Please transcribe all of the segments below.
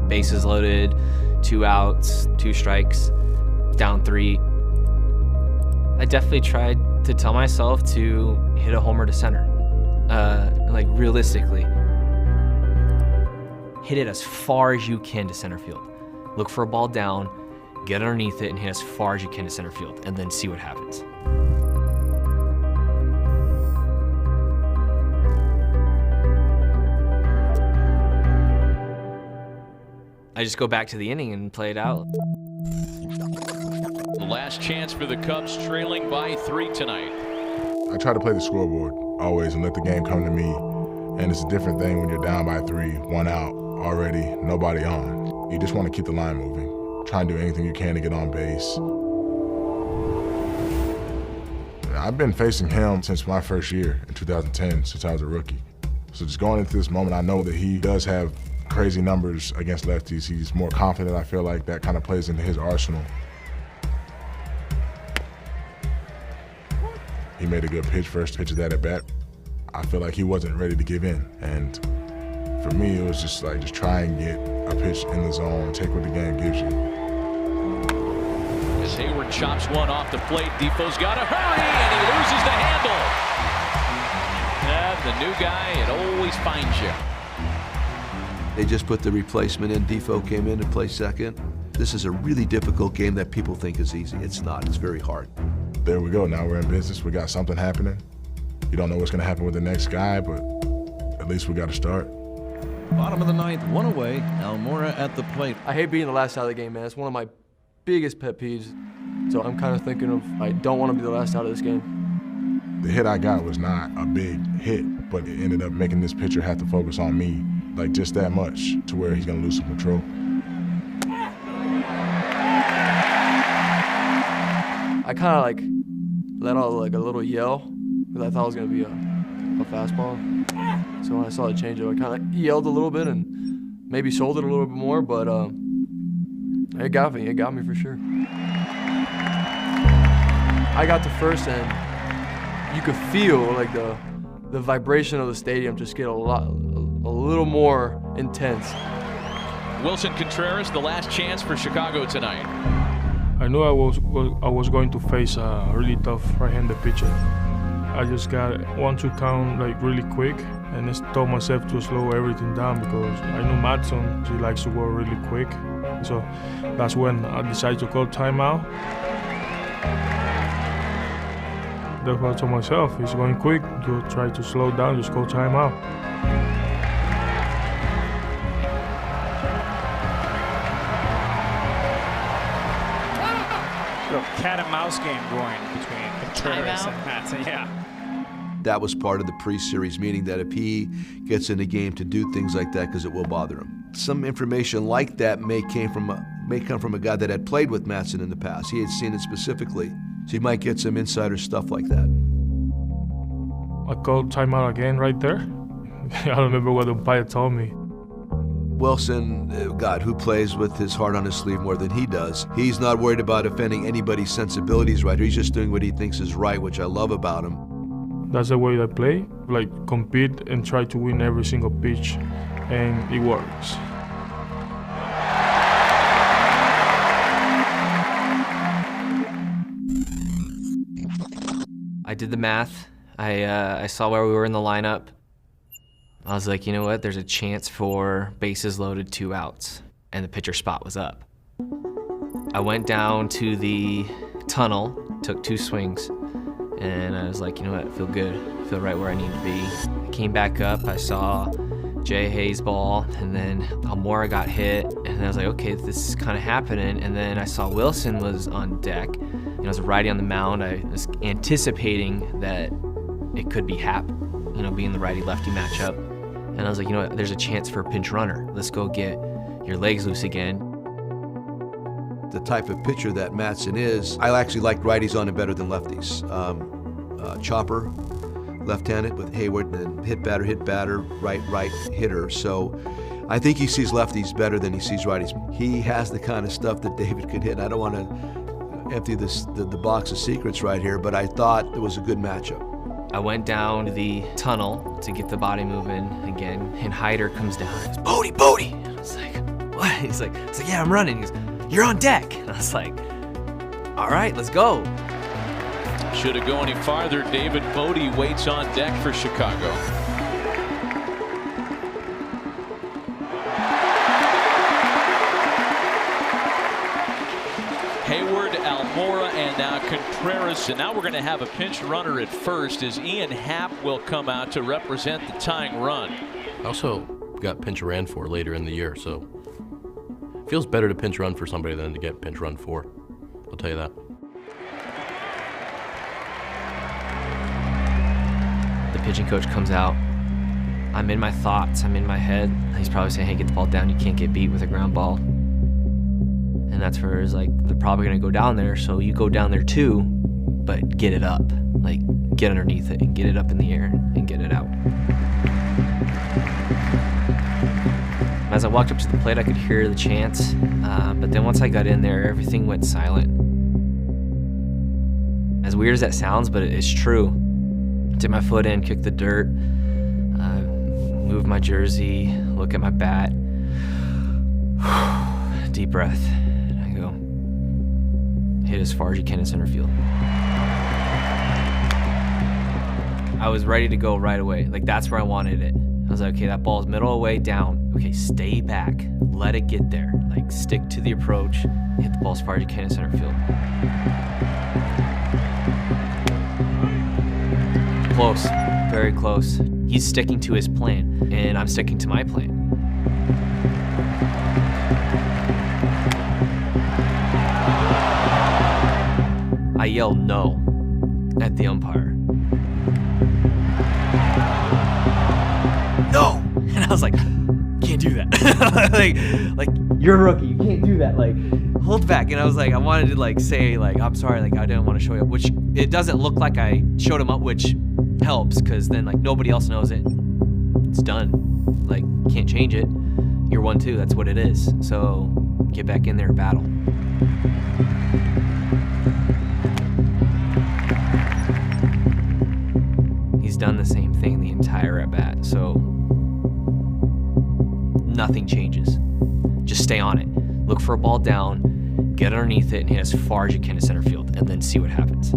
Bases loaded, 2 outs, 2 strikes, down 3. I definitely tried to tell myself to hit a homer to center. Like realistically. Hit it as far as you can to center field. Look for a ball down, get underneath it, and hit as far as you can to center field, and then see what happens. I just go back to the inning and play it out. The last chance for the Cubs, trailing by 3 tonight. I try to play the scoreboard always and let the game come to me. And it's a different thing when you're down by 3, 1 out, already, nobody on. You just want to keep the line moving. Try and do anything you can to get on base. I've been facing him since my first year in 2010, since I was a rookie. So just going into this moment, I know that he does have crazy numbers against lefties. He's more confident. I feel like that kind of plays into his arsenal. He made a good pitch, first pitch of that at bat. I feel like he wasn't ready to give in. And for me, it was just like, just try and get a pitch in the zone, take what the game gives you. As Hayward chops one off the plate, Defoe's got to hurry, and he loses the handle. The new guy, it always finds you. They just put the replacement in. Defoe came in to play second. This is a really difficult game that people think is easy. It's not. It's very hard. There we go. Now we're in business. We got something happening. You don't know what's going to happen with the next guy, but at least we got to start. Bottom of the 9th, 1 away. Almora at the plate. I hate being the last out of the game, man. It's one of my biggest pet peeves. So I'm kind of thinking of, I don't want to be the last out of this game. The hit I got was not a big hit, but it ended up making this pitcher have to focus on me, like just that much, to where he's going to lose some control. I kind of like let out like a little yell because I thought it was going to be a fastball. So when I saw the changeup, I kind of yelled a little bit and maybe sold it a little bit more, but it got me. It got me for sure. I got to first, and you could feel like the vibration of the stadium just get a little more intense. Wilson Contreras, the last chance for Chicago tonight. I knew I was going to face a really tough right-handed pitcher. I just got 1-2 count like really quick, and just told myself to slow everything down because I know Madson, he likes to go really quick. So that's when I decided to call timeout. That's what I told myself, he's going quick, you try to slow down, just call timeout. Cat and mouse game going between Contreras and Madson. Yeah. That was part of the pre-series meeting, that if he gets in the game to do things like that, because it will bother him. Some information like that may come from a guy that had played with Madson in the past. He had seen it specifically, so he might get some insider stuff like that. I called timeout again right there. I don't remember what the umpire told me. Wilson, God, who plays with his heart on his sleeve more than he does. He's not worried about offending anybody's sensibilities right here. He's just doing what he thinks is right, which I love about him. That's the way I play, like compete and try to win every single pitch, and it works. I did the math. I saw where we were in the lineup. I was like, you know what, there's a chance for bases loaded, 2 outs, and the pitcher spot was up. I went down to the tunnel, took 2 swings, and I was like, you know what, I feel good. I feel right where I need to be. I came back up, I saw Jay Hayes' ball, and then Almora got hit, and I was like, okay, this is kind of happening, and then I saw Wilson was on deck. You know, I was righty on the mound. I was anticipating that it could be being the righty-lefty matchup. And I was like, you know what, there's a chance for a pinch runner. Let's go get your legs loose again. The type of pitcher that Madson is, I actually like righties on him better than lefties. Chopper, left-handed with Hayward, and hit batter, right hitter. So I think he sees lefties better than he sees righties. He has the kind of stuff that David could hit. I don't want to empty the box of secrets right here, but I thought it was a good matchup. I went down to the tunnel to get the body moving again, and Hyder comes down. He goes, Bote! And I was like, what? He's like, yeah, I'm running. He goes, you're on deck. And I was like, all right, let's go. Should it go any farther, David Bote waits on deck for Chicago. Hayward, Almora, and now Contreras. And now we're going to have a pinch runner at first as Ian Happ will come out to represent the tying run. Also got pinch ran for later in the year, so it feels better to pinch run for somebody than to get pinch run for. I'll tell you that. The pitching coach comes out. I'm in my thoughts. I'm in my head. He's probably saying, hey, get the ball down. You can't get beat with a ground ball. And that's where it's like, they're probably going to go down there, so you go down there too, but get it up. Like, get underneath it and get it up in the air and get it out. As I walked up to the plate, I could hear the chants, but then once I got in there, everything went silent. As weird as that sounds, but it's true. Dip my foot in, kick the dirt, move my jersey, look at my bat. Deep breath. And I go, hit as far as you can in center field. I was ready to go right away. Like, that's where I wanted it. I was like, okay, that ball's middle away, down. Okay, stay back. Let it get there. Like, stick to the approach. Hit the ball as far as you can in center field. Close, very close. He's sticking to his plan, and I'm sticking to my plan. I yelled no at the umpire. No! And I was like, can't do that. like, you're a rookie, you can't do that. Like, hold back. And I was like, I wanted to like say like, I'm sorry, like I didn't want to show you up, which it doesn't look like I showed him up, which helps, because then like nobody else knows it. It's done. Like, can't change it. You're 1-2, that's what it is. So get back in there and battle. He's done the same thing the entire at bat, so nothing changes. Just stay on it. Look for a ball down, get underneath it, and hit as far as you can to center field, and then see what happens.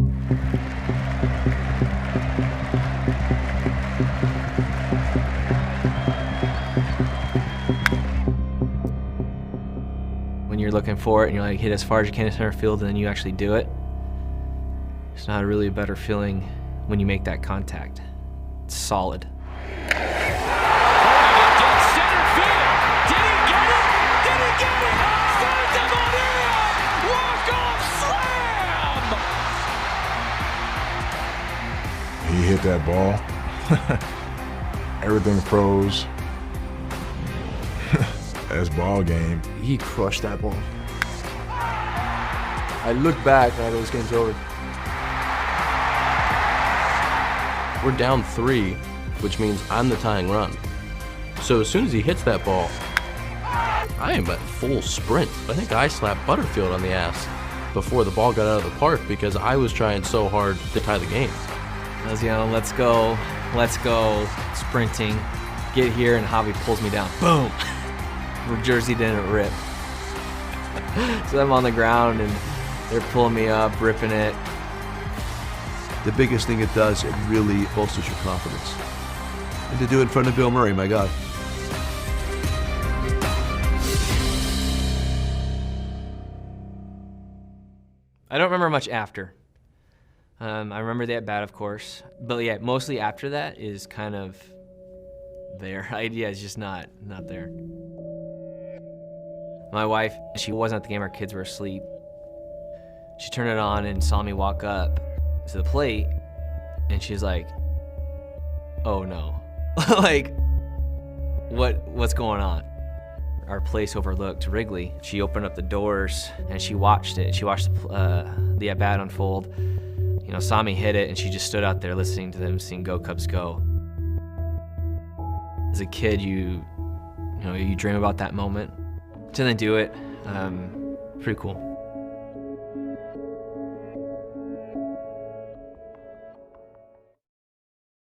When you're looking for it and you're like, hit as far as you can to center field, and then you actually do it, it's not really a better feeling when you make that contact. It's solid. He hit that ball. Everything froze. That's ball game. He crushed that ball. I looked back and I thought this game's over. We're down 3, which means I'm the tying run. So as soon as he hits that ball, I am at full sprint. I think I slapped Butterfield on the ass before the ball got out of the park because I was trying so hard to tie the game. I was yelling, let's go, sprinting, get here, and Javi pulls me down. Boom! My jersey didn't rip. So I'm on the ground and they're pulling me up, ripping it. The biggest thing it does, it really bolsters your confidence. And to do it in front of Bill Murray, my God. I don't remember much after. I remember the at-bat, of course. But yeah, mostly after that is kind of there. Yeah, it's just not there. My wife, she wasn't at the game, our kids were asleep. She turned it on and saw me walk up to the plate, and she's like, oh no. Like, what's going on? Our place overlooked Wrigley. She opened up the doors and she watched it. She watched the at-bat unfold. You know, saw me hit it, and she just stood out there listening to them sing "Go Cubs Go." As a kid, you dream about that moment. To then do it, pretty cool.